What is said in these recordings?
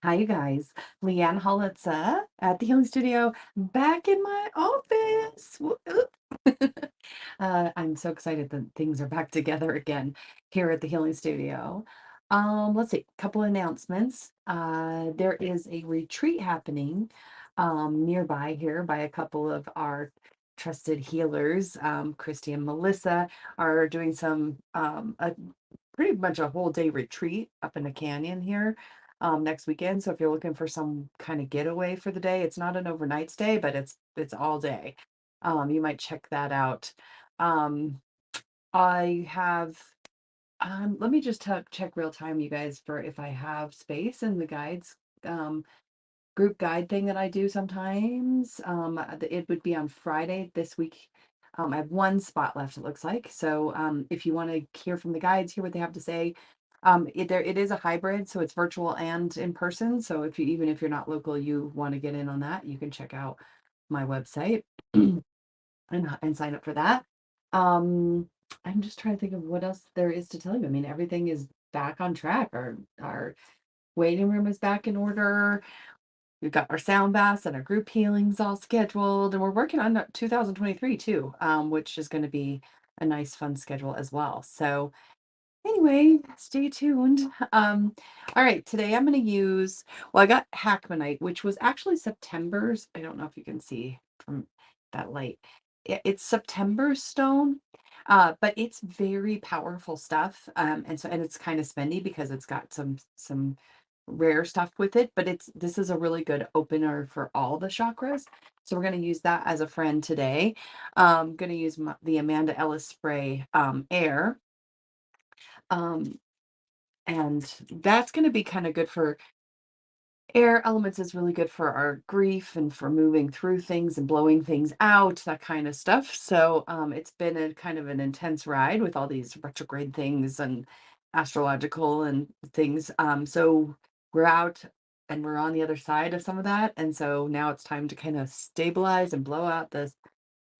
Hi, you guys. Leanne Holitza at the Healing Studio, back in my office. I'm so excited that things are back together again here at the Healing Studio. Let's see, a couple announcements. There is a retreat happening nearby here by a couple of our trusted healers. Christy and Melissa are doing pretty much a whole day retreat up in the canyon here next weekend. So if you're looking for some kind of getaway for the day, it's not an overnight stay, but it's all day. You might check that out. Um, I have let me just check real time, you guys, for if I have space in the guides group guide thing that I do sometimes. It would be on Friday this week. I have one spot left, it looks like. So if you want to hear from the guides, hear what they have to say, it is a hybrid, so it's virtual and in person. So even if you're not local, you want to get in on that, you can check out my website and sign up for that. Um, I'm just trying to think of what else there is to tell you. I mean, everything is back on track. Our waiting room is back in order. We've got our sound baths and our group healings all scheduled, and we're working on 2023 too, which is going to be a nice, fun schedule as well. So anyway, stay tuned. All right, today I'm going to use, well, I got Hackmanite, which was actually September's. I don't know if you can see from that light. It's September stone, but it's very powerful stuff. And it's kind of spendy because it's got some rare stuff with it, but this is a really good opener for all the chakras. So we're going to use that as a friend today. I'm going to use the Amanda Ellis spray air. Um, and that's going to be kind of good for air elements, is really good for our grief and for moving through things and blowing things out, that kind of stuff. So it's been a kind of an intense ride with all these retrograde things and astrological and things. So we're out and we're on the other side of some of that. And so now it's time to kind of stabilize and blow out the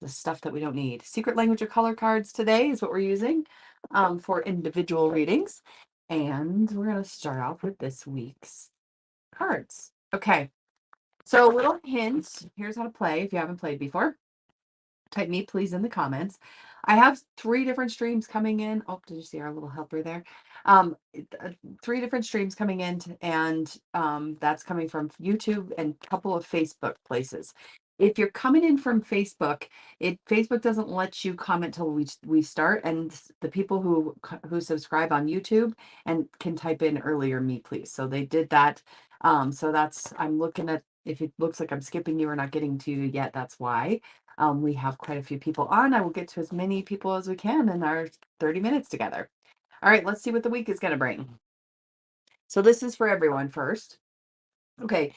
stuff that we don't need. Secret language of color cards today is what we're using for individual readings. And we're going to start off with this week's cards. Okay, so a little hint. Here's how to play if you haven't played before. Type me please in the comments. I have 3 different streams coming in. Oh, did you see our little helper there? 3 different streams coming in, and that's coming from YouTube and a couple of Facebook places. If you're coming in from Facebook, Facebook doesn't let you comment till we start, and the people who subscribe on YouTube and can type in earlier, me please. So they did that. So I'm looking at, if it looks like I'm skipping you or not getting to you yet, that's why. We have quite a few people on. I will get to as many people as we can in our 30 minutes together. All right, let's see what the week is going to bring. So this is for everyone first. Okay,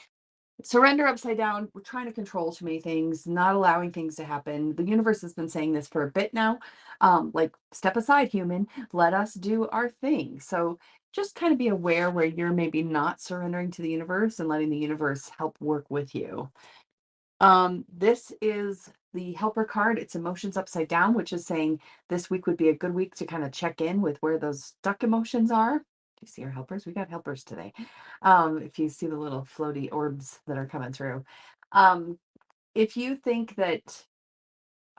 surrender upside down. We're trying to control too many things, not allowing things to happen. The universe has been saying this for a bit now. Like, step aside, human. Let us do our thing. So just kind of be aware where you're maybe not surrendering to the universe and letting the universe help work with you. This is the helper card. It's emotions upside down, which is saying this week would be a good week to kind of check in with where those stuck emotions are. Do you see our helpers? We got helpers today. If you see the little floaty orbs that are coming through. If you think that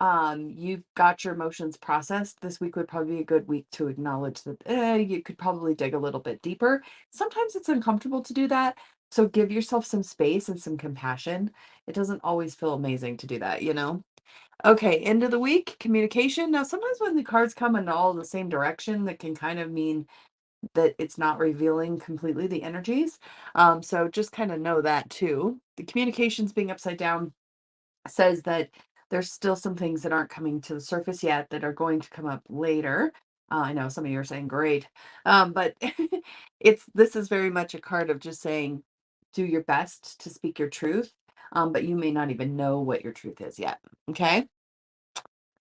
you've got your emotions processed, this week would probably be a good week to acknowledge that you could probably dig a little bit deeper. Sometimes it's uncomfortable to do that. So give yourself some space and some compassion. It doesn't always feel amazing to do that, you know? Okay, end of the week, communication. Now, sometimes when the cards come in all the same direction, that can kind of mean that it's not revealing completely the energies. So just kind of know that too. The communications being upside down says that there's still some things that aren't coming to the surface yet that are going to come up later. I know some of you are saying great, but this is very much a card of just saying, do your best to speak your truth, but you may not even know what your truth is yet. Okay.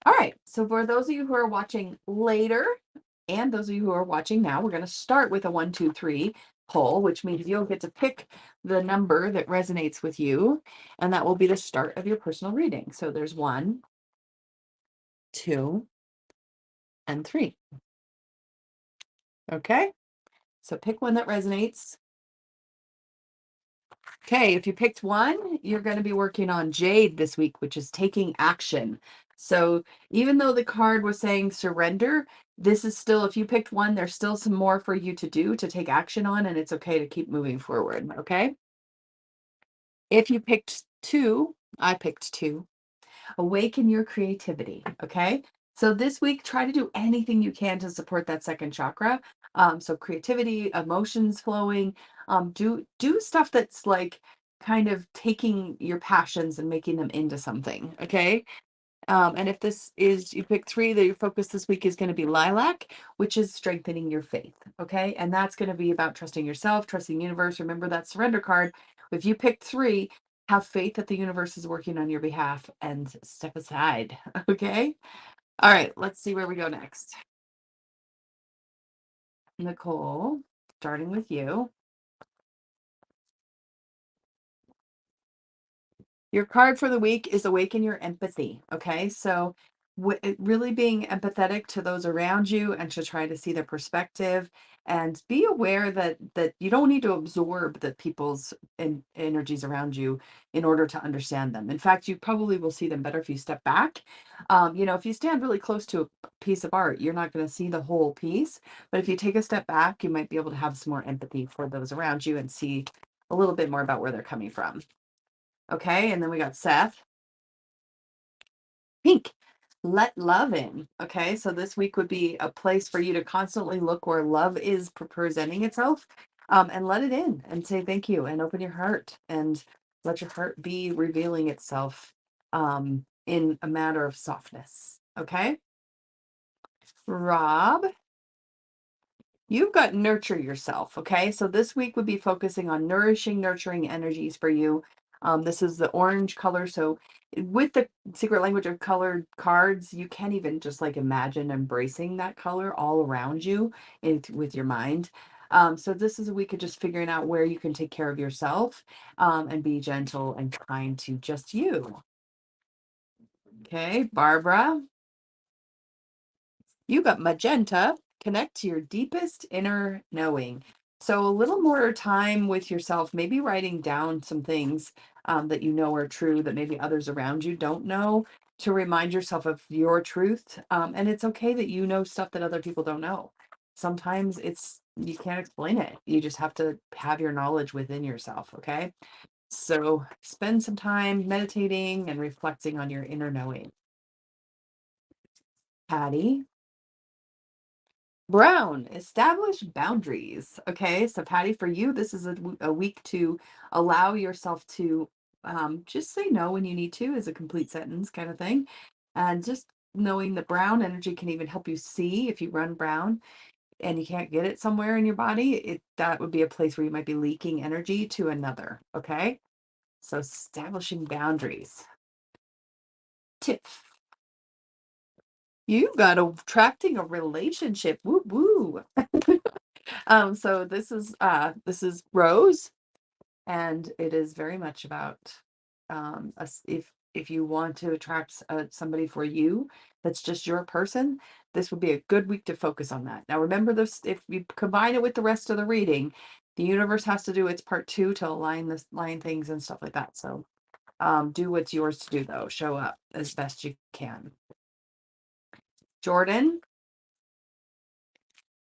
All right. So for those of you who are watching later and those of you who are watching now, we're going to start with a 1, 2, 3 pull, which means you'll get to pick the number that resonates with you, and that will be the start of your personal reading. So there's 1, 2, and 3. Okay. So pick one that resonates. Okay, if you picked one, you're going to be working on Jade this week, which is taking action. So even though the card was saying surrender, this is still, if you picked one, there's still some more for you to do, to take action on, and it's okay to keep moving forward. Okay. If you picked two, I picked two. Awaken your creativity. Okay. So this week, try to do anything you can to support that second chakra. So creativity, emotions flowing, do stuff that's like kind of taking your passions and making them into something. Okay. And if this is, you pick three, that your focus this week is going to be lilac, which is strengthening your faith. Okay. And that's going to be about trusting yourself, trusting the universe. Remember that surrender card. If you pick three, have faith that the universe is working on your behalf and step aside. Okay. All right. Let's see where we go next. Nicole, starting with you. Your card for the week is awaken your empathy. Okay. So, really being empathetic to those around you and to try to see their perspective, and be aware that you don't need to absorb the people's energies around you in order to understand them. In fact, you probably will see them better if you step back. If you stand really close to a piece of art, you're not going to see the whole piece. But if you take a step back, you might be able to have some more empathy for those around you and see a little bit more about where they're coming from. Okay, and then we got Seth. Pink. Let love in. Okay, so this week would be a place for you to constantly look where love is presenting itself, and let it in and say thank you and open your heart and let your heart be revealing itself in a matter of softness. Okay, Rob. You've got nurture yourself. Okay. So this week would be focusing on nourishing, nurturing energies for you. This is the orange color. So with the secret language of colored cards, you can even just like imagine embracing that color all around you with your mind. So this is a week of just figuring out where you can take care of yourself, and be gentle and kind to just you. Okay. Barbara. You got magenta. Connect to your deepest inner knowing. So a little more time with yourself, maybe writing down some things that you know are true that maybe others around you don't know, to remind yourself of your truth. And it's okay that you know stuff that other people don't know. Sometimes you can't explain it. You just have to have your knowledge within yourself. Okay. So spend some time meditating and reflecting on your inner knowing. Patty. Brown, establish boundaries. Okay, so Patty, for you, this is a week to allow yourself to just say no when you need to, is a complete sentence kind of thing. And just knowing that brown energy can even help you see if you run brown and you can't get it somewhere in your body, that would be a place where you might be leaking energy to another. Okay, so establishing boundaries. Tiff, you got attracting a relationship. Woo woo. So this is Rose, and it is very much about if you want to attract somebody for you that's just your person, this would be a good week to focus on that. Now remember this, if you combine it with the rest of the reading, the universe has to do its part too to align things and stuff like that. So do what's yours to do though. Show up as best you can. Jordan.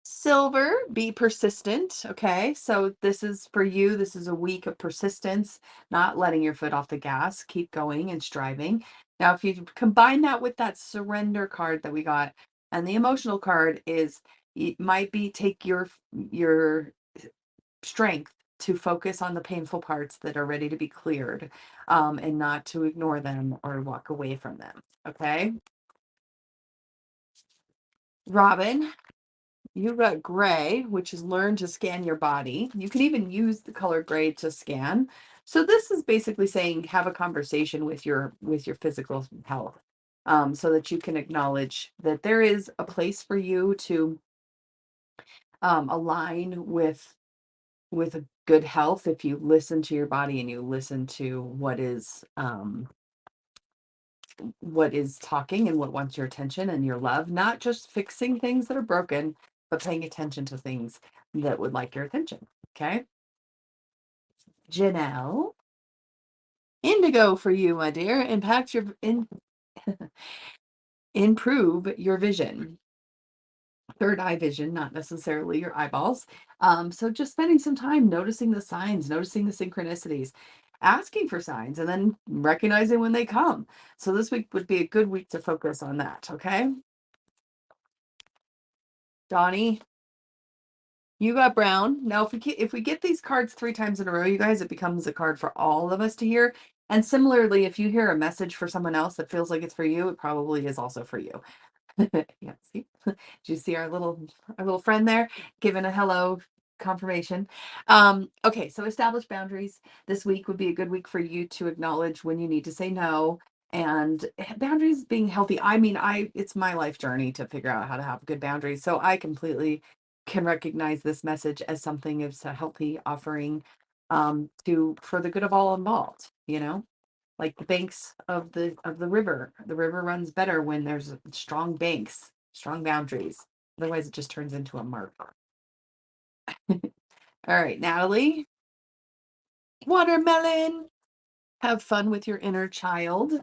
Silver, be persistent. Okay. So this is for you. This is a week of persistence, not letting your foot off the gas. Keep going and striving. Now, if you combine that with that surrender card that we got, and the emotional card is, it might be take your strength to focus on the painful parts that are ready to be cleared, and not to ignore them or walk away from them. Okay. Robin, you've got gray, which is learn to scan your body. You can even use the color gray to scan. So this is basically saying have a conversation with your physical health, so that you can acknowledge that there is a place for you to align with a good health if you listen to your body and you listen to what is talking and what wants your attention and your love, not just fixing things that are broken, but paying attention to things that would like your attention. Okay. Janelle. Indigo for you, my dear. Improve your vision. Third eye vision, not necessarily your eyeballs. So just spending some time noticing the signs, noticing the synchronicities, asking for signs, and then recognizing when they come. So this week would be a good week to focus on that. Okay. Donnie, you got brown. Now, if we get these cards 3 times in a row, you guys, it becomes a card for all of us to hear. And similarly, if you hear a message for someone else that feels like it's for you, it probably is also for you. Yeah, see? Did you see our little friend there giving a hello confirmation? Okay, so establish boundaries. This week would be a good week for you to acknowledge when you need to say no. And boundaries being healthy. I mean, it's my life journey to figure out how to have good boundaries. So I completely can recognize this message as something of a healthy offering to for the good of all involved, like the banks of the river. The river runs better when there's strong banks, strong boundaries. Otherwise, it just turns into a murk. All right, Natalie, watermelon. Have fun with your inner child.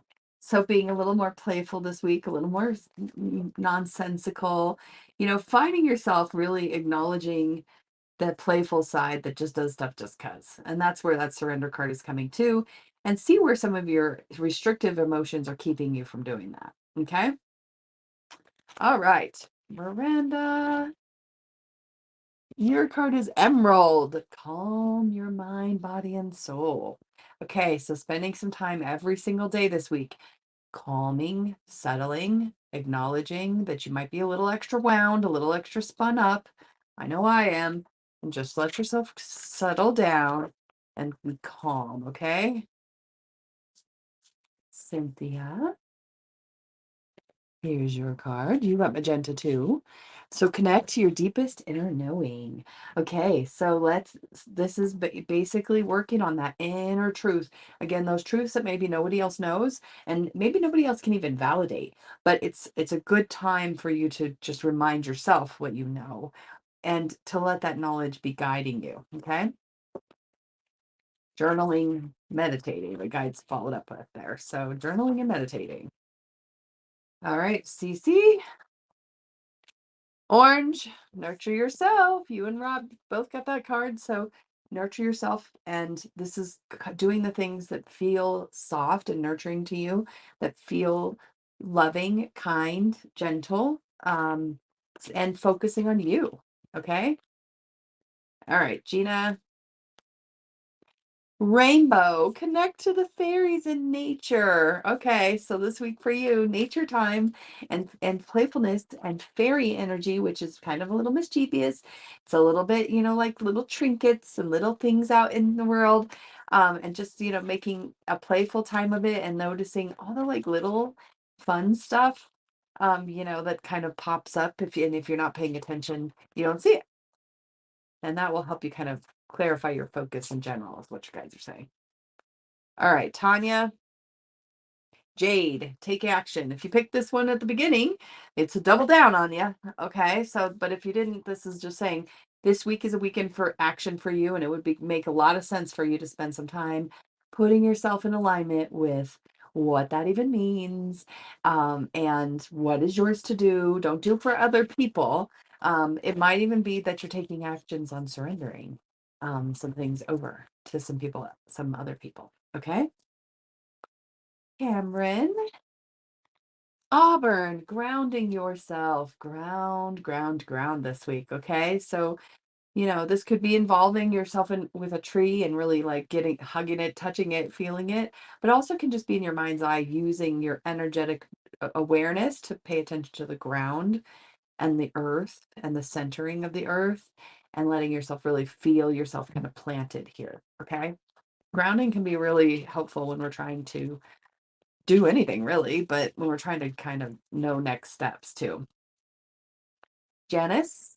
So being a little more playful this week, a little more nonsensical, finding yourself really acknowledging that playful side that just does stuff just cuz. And that's where that surrender card is coming to. And see where some of your restrictive emotions are keeping you from doing that. Okay. All right. Miranda, your card is Emerald. Calm your mind, body, and soul. Okay. So spending some time every single day this week, calming, settling, acknowledging that you might be a little extra wound, a little extra spun up. I know I am. And just let yourself settle down and be calm, okay? Cynthia, here's your card. You got magenta too. So connect to your deepest inner knowing. Okay, so this is basically working on that inner truth. Again, those truths that maybe nobody else knows and maybe nobody else can even validate, but it's a good time for you to just remind yourself what you know and to let that knowledge be guiding you, okay? Journaling, meditating, the guides followed up with there. So journaling and meditating. All right, Cece. Orange, nurture yourself. You and Rob both got that card. So nurture yourself. And this is doing the things that feel soft and nurturing to you, that feel loving, kind, gentle, and focusing on you. Okay. All right, Gina. Rainbow, connect to the fairies in nature. Okay, so this week for you, nature time and playfulness and fairy energy, which is kind of a little mischievous. It's a little bit, like little trinkets and little things out in the world. And just, making a playful time of it and noticing all the like little fun stuff, that kind of pops up if you're not paying attention, you don't see it. And that will help you kind of clarify your focus in general, is what you guys are saying. All right, Tanya, Jade, take action. If you picked this one at the beginning, it's a double down on you. Okay, but if you didn't, this is just saying this week is a weekend for action for you, and it would make a lot of sense for you to spend some time putting yourself in alignment with what that even means, and what is yours to do. Don't do for other people. It might even be that you're taking actions on surrendering some things over to some other people. Okay. Cameron, Auburn, grounding yourself, ground this week. Okay. So, this could be involving yourself with a tree and really like hugging it, touching it, feeling it, but also can just be in your mind's eye using your energetic awareness to pay attention to the ground and the earth and the centering of the earth and letting yourself really feel yourself kind of planted here. Okay. Grounding can be really helpful when we're trying to do anything really, but when we're trying to kind of know next steps too. Janice,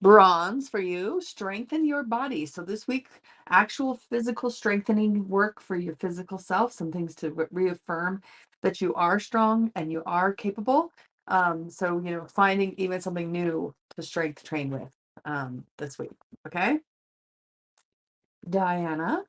bronze for you, strengthen your body. So this week, actual physical strengthening work for your physical self, some things to reaffirm that you are strong and you are capable. So, finding even something new to strength train with this week. Okay. Diana,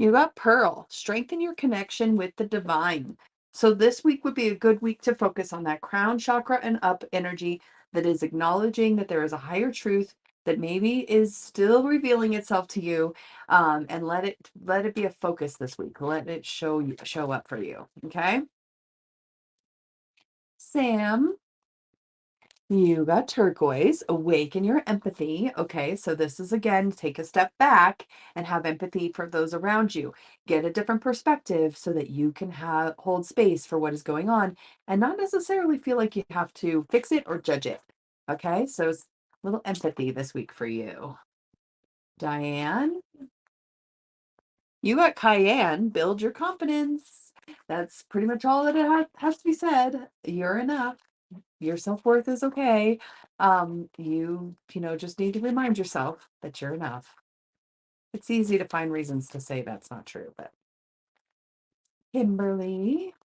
You got Pearl. Strengthen your connection with the divine. So this week would be a good week to focus on that crown chakra and up energy that is acknowledging that there is a higher truth that maybe is still revealing itself to you, and let it be a focus this week. Let it show up for you. Okay, Sam. You got turquoise, awaken your empathy. Okay, so this is again, take a step back and have empathy for those around you. Get a different perspective so that you can hold space for what is going on and not necessarily feel like you have to fix it or judge it. Okay, so it's a little empathy this week for you. Diane, you got Cayenne, build your confidence. That's pretty much all that it has to be said. You're enough. Your self-worth is okay. You just need to remind yourself that you're enough. It's easy to find reasons to say that's not true, but Kimberly,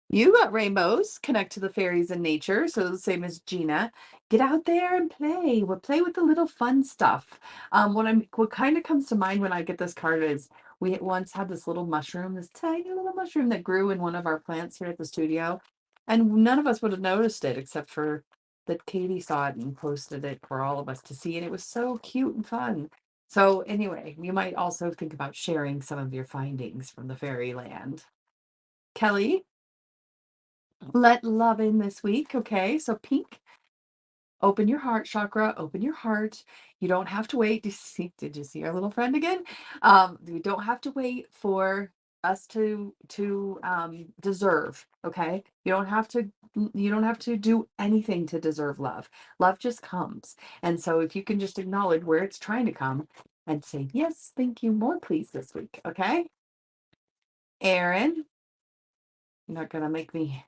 you got rainbows, connect to the fairies and nature. So the same as Gina, get out there and play. We'll play with the little fun stuff. What kind of comes to mind when I get this card is we once had this little mushroom, this tiny little mushroom that grew in one of our plants here at the studio. And none of us would have noticed it except for that Katie saw it and posted it for all of us to see. And it was so cute and fun. So anyway, you might also think about sharing some of your findings from the fairyland. Kelly, let love in this week. Okay, so pink, open your heart chakra, open your heart. You don't have to wait. Did you see our little friend again? You don't have to wait for us to deserve. Okay, you don't have to do anything to deserve love. Love just comes. And so if you can just acknowledge where it's trying to come and say, yes, thank you, more please this week. Okay, Aaron, you're not gonna make me.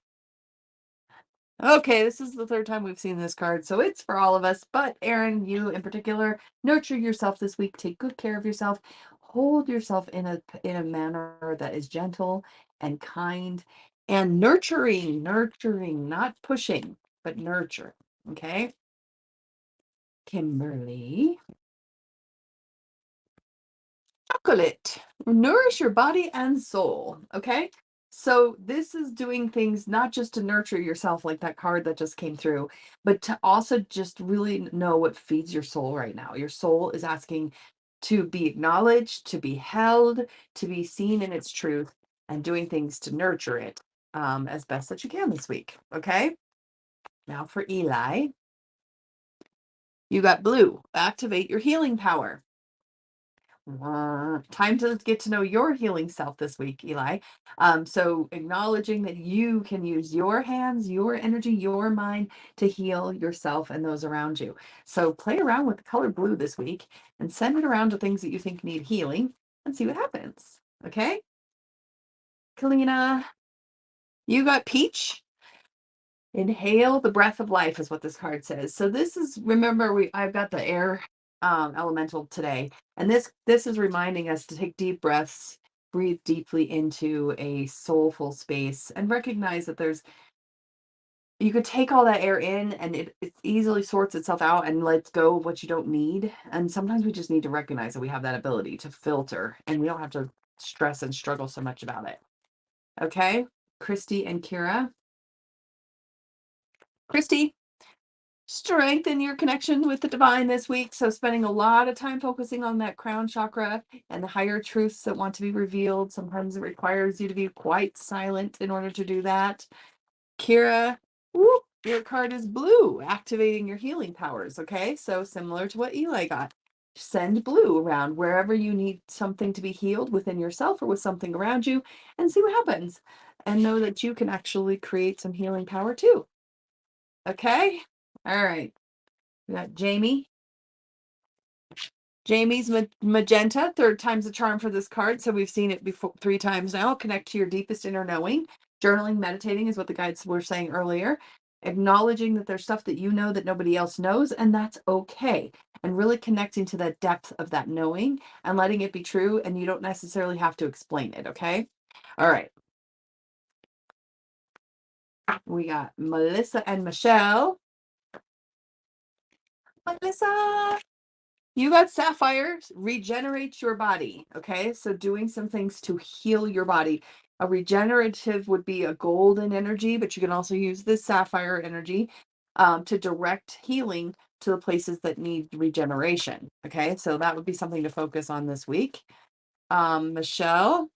Okay, this is the third time we've seen this card, so it's for all of us. But Aaron, you in particular, nurture yourself this week. Take good care of yourself. Hold yourself in a manner that is gentle and kind and nurturing, not pushing, but nurture. Okay, Kimberly. Chocolate. Nourish your body and soul. Okay. So this is doing things not just to nurture yourself, like that card that just came through, but to also just really know what feeds your soul right now. Your soul is asking to be acknowledged, to be held, to be seen in its truth, and doing things to nurture it as best that you can this week. Okay. Now for Eli, you got blue. Activate your healing power. Time to get to know your healing self this week, Eli. So acknowledging that you can use your hands, your energy, your mind to heal yourself and those around you. So play around with the color blue this week and send it around to things that you think need healing and see what happens. Okay? Kalina, you got peach. Inhale the breath of life is what this card says. So this is, remember, I've got the air elemental today, and this is reminding us to take deep breaths, breathe deeply into a soulful space, and recognize that you could take all that air in and it easily sorts itself out and lets go of what you don't need. And sometimes we just need to recognize that we have that ability to filter and we don't have to stress and struggle so much about it. Okay, Christy and Kira. Christy, strengthen your connection with the divine this week. So, spending a lot of time focusing on that crown chakra and the higher truths that want to be revealed. Sometimes it requires you to be quite silent in order to do that. Kira, whoop, your card is blue, activating your healing powers. Okay, so similar to what Eli got. Send blue around wherever you need something to be healed within yourself or with something around you and see what happens. And know that you can actually create some healing power too. Okay, all right. We got Jamie. Jamie's magenta, third time's the charm for this card. So we've seen it before 3 times now. Connect to your deepest inner knowing. Journaling, meditating is what the guides were saying earlier. Acknowledging that there's stuff that you know that nobody else knows, and that's okay. And really connecting to the depth of that knowing and letting it be true. And you don't necessarily have to explain it. Okay. All right. We got Melissa and Michelle. Melissa. You got sapphire, regenerates your body. Okay, so doing some things to heal your body. A regenerative would be a golden energy, but you can also use this sapphire energy to direct healing to the places that need regeneration. Okay, so that would be something to focus on this week. Michelle,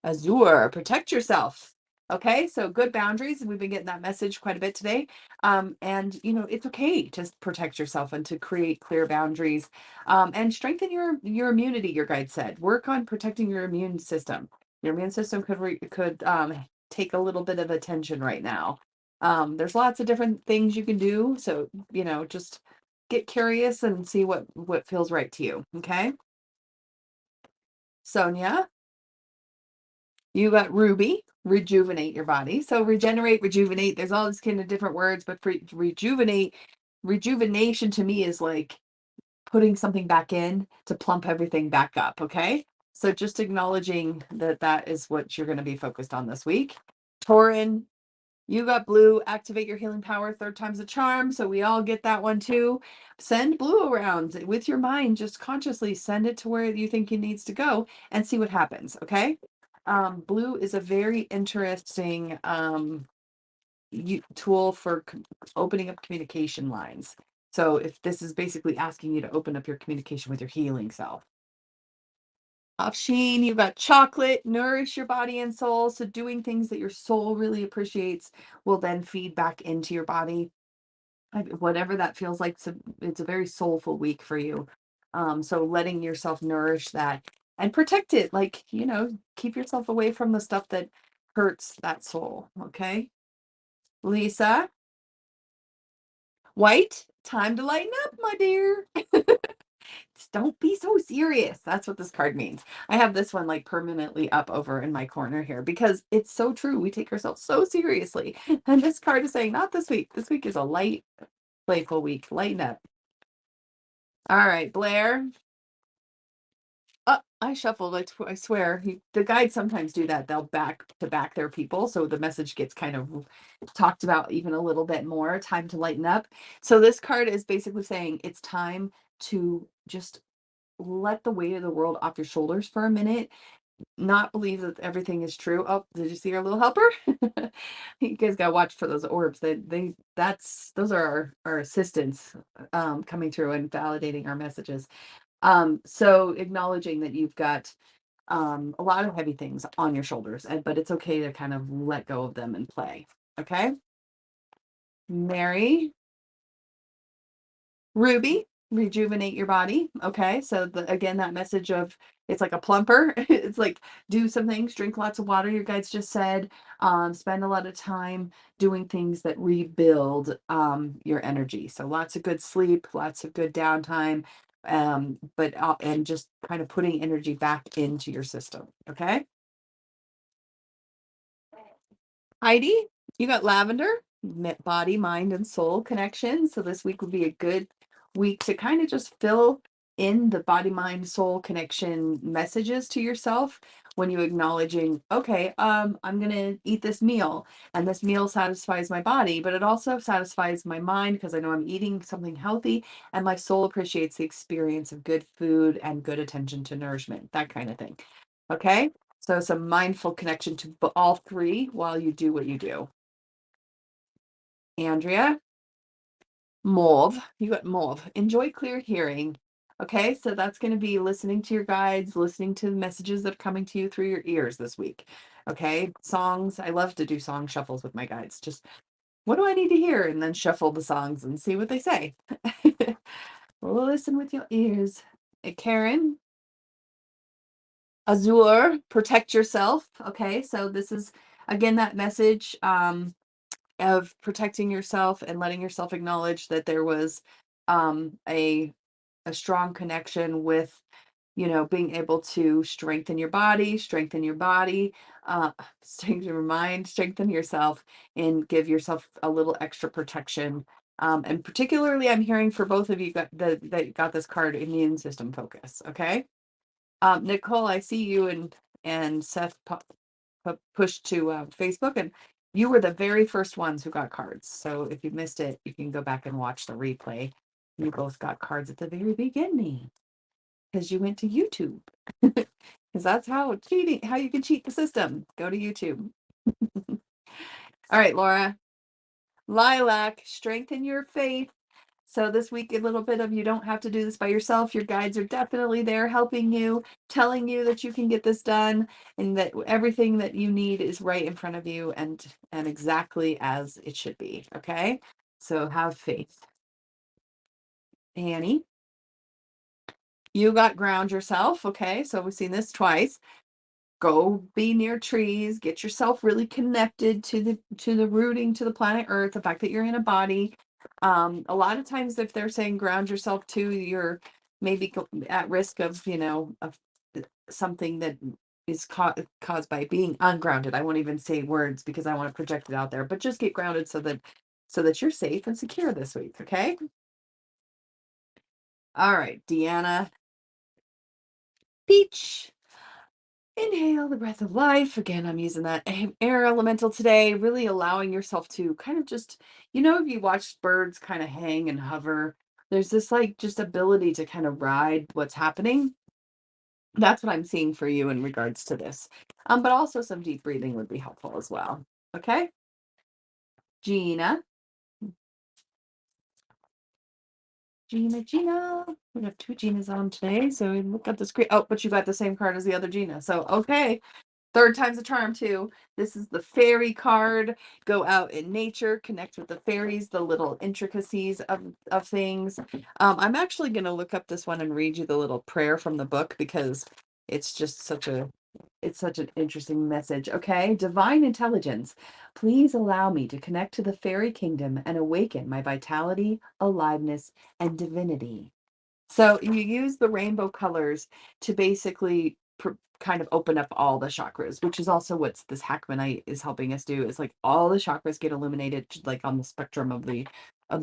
Azure, protect yourself. Okay, so good boundaries. We've been getting that message quite a bit today. And it's okay to protect yourself and to create clear boundaries, and strengthen your immunity. Your guide said, work on protecting your immune system. Your immune system could take a little bit of attention right now. There's lots of different things you can do. So just get curious and see what feels right to you. Okay, Sonia. You got Ruby, rejuvenate your body. So regenerate, rejuvenate. There's all these kind of different words, but for rejuvenate, rejuvenation to me is like putting something back in to plump everything back up. Okay. So just acknowledging that that is what you're going to be focused on this week. Taurin, you got blue, activate your healing power, third time's a charm. So we all get that one too. Send blue around with your mind, just consciously send it to where you think it needs to go and see what happens. Okay. Blue is a very interesting tool for opening up communication lines. So if this is basically asking you to open up your communication with your healing self. Afshin, you've got chocolate, nourish your body and soul. So doing things that your soul really appreciates will then feed back into your body. Whatever that feels like. So it's a very soulful week for you. So letting yourself nourish that and protect it. Like, keep yourself away from the stuff that hurts that soul. Okay. Lisa, white, time to lighten up, my dear. Don't be so serious. That's what this card means. I have this one like permanently up over in my corner here because it's so true. We take ourselves so seriously. And this card is saying, not this week. This week is a light, playful week. Lighten up. All right, Blair. I shuffled. I swear. The guides sometimes do that. They'll back to back their people. So the message gets kind of talked about even a little bit more. Time to lighten up. So this card is basically saying it's time to just let the weight of the world off your shoulders for a minute, not believe that everything is true. Oh, did you see our little helper? You guys gotta watch for those orbs. Those are our assistants coming through and validating our messages. So acknowledging that you've got a lot of heavy things on your shoulders, but it's okay to kind of let go of them and play. Okay. Mary, Ruby, rejuvenate your body. Okay. So again, that message of it's like a plumper. It's like do some things, drink lots of water. Your guides just said, spend a lot of time doing things that rebuild your energy. So lots of good sleep, lots of good downtime, but and just kind of putting energy back into your system. Okay. Heidi, you got lavender, body, mind, and soul connection. So this week would be a good week to kind of just fill in the body, mind, soul connection messages to yourself when you acknowledging, okay, I'm gonna eat this meal, and this meal satisfies my body, but it also satisfies my mind because I know I'm eating something healthy, and my soul appreciates the experience of good food and good attention to nourishment, that kind of thing. Okay. So some mindful connection to all three while you do what you do. Andrea, mauve. You got mauve. Enjoy clear hearing. Okay, so that's going to be listening to your guides, listening to the messages that are coming to you through your ears this week. Okay, songs. I love to do song shuffles with my guides. Just what do I need to hear? And then shuffle the songs and see what they say. Listen with your ears. Karen, Azure, protect yourself. Okay, so this is again that message of protecting yourself and letting yourself acknowledge that there was a strong connection with being able to strengthen your body, strengthen your mind, strengthen yourself, and give yourself a little extra protection. And particularly, I'm hearing for both of you that got this card, immune system focus. Okay. Nicole, I see you and Seth pushed to Facebook, and you were the very first ones who got cards. So if you missed it, you can go back and watch the replay. You both got cards at the very beginning because you went to YouTube. Because that's how you can cheat the system. Go to YouTube. All right, Laura. Lilac, strengthen your faith. So this week, a little bit of you don't have to do this by yourself. Your guides are definitely there helping you, telling you that you can get this done and that everything that you need is right in front of you and exactly as it should be. Okay. So have faith. Annie, you got ground yourself. Okay. So we've seen this twice. Go be near trees, get yourself really connected to the rooting to the planet Earth, the fact that you're in a body. A lot of times if they're saying ground yourself too, you're maybe at risk of, of something that is caused by being ungrounded. I won't even say words because I want to project it out there, but just get grounded so that you're safe and secure this week, okay? All right, Deanna. Peach. Inhale the breath of life. Again, I'm using that air elemental today, really allowing yourself to kind of just, if you watch birds kind of hang and hover, there's this like just ability to kind of ride what's happening. That's what I'm seeing for you in regards to this. But also some deep breathing would be helpful as well. Okay. Gina. Gina. We have two Ginas on today. So we look at the screen. Oh, but you got the same card as the other Gina. So, okay. Third time's a charm too. This is the fairy card. Go out in nature, connect with the fairies, the little intricacies of things. I'm actually going to look up this one and read you the little prayer from the book because it's just it's such an interesting message. Okay. Divine intelligence, please allow me to connect to the fairy kingdom and awaken my vitality, aliveness, and divinity. So you use the rainbow colors to basically kind of open up all the chakras, which is also what this Hackmanite is helping us do. Is like all the chakras get illuminated, like on the spectrum of the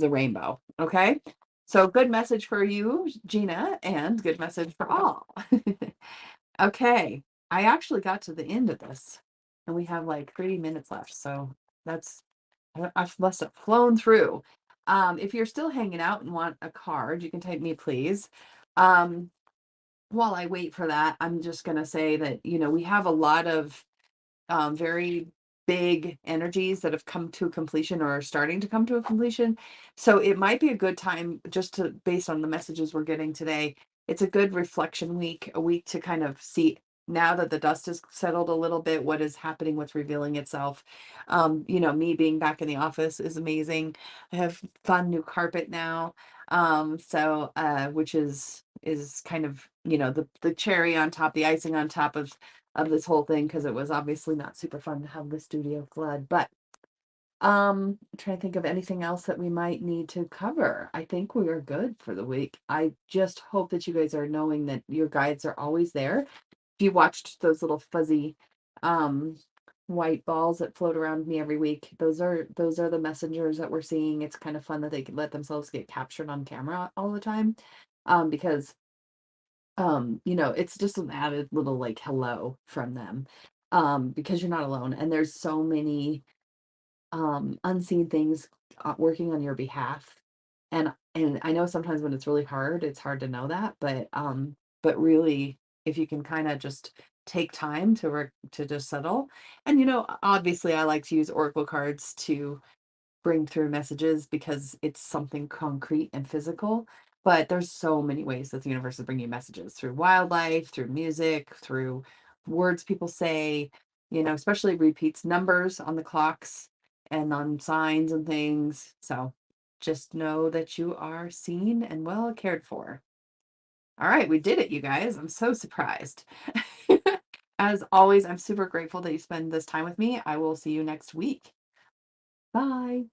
rainbow. Okay, so good message for you, Gina, and good message for all. Okay, I actually got to the end of this, and we have like 30 minutes left. So that's I must have flown through. If you're still hanging out and want a card, you can type me, please. While I wait for that, I'm just going to say that, we have a lot of very big energies that have come to a completion or are starting to come to a completion. So it might be a good time just to, based on the messages we're getting today, it's a good reflection week, a week to kind of see now that the dust has settled a little bit, what is happening with revealing itself. Me being back in the office is amazing. I have fun new carpet now. Which is kind of, the cherry on top, the icing on top of this whole thing, because it was obviously not super fun to have the studio flood. But I'm trying to think of anything else that we might need to cover. I think we are good for the week. I just hope that you guys are knowing that your guides are always there. If you watched those little fuzzy white balls that float around me every week, those are the messengers that we're seeing. It's kind of fun that they can let themselves get captured on camera all the time, because it's just an added little like hello from them, because you're not alone and there's so many unseen things working on your behalf. And I know sometimes when it's really hard, it's hard to know that, but really, if you can kind of just take time to just settle. And obviously I like to use oracle cards to bring through messages because it's something concrete and physical. But there's so many ways that the universe is bringing messages through wildlife, through music, through words people say, especially repeats, numbers on the clocks and on signs and things. So just know that you are seen and well cared for. All right, we did it, you guys. I'm so surprised. As always, I'm super grateful that you spend this time with me. I will see you next week. Bye.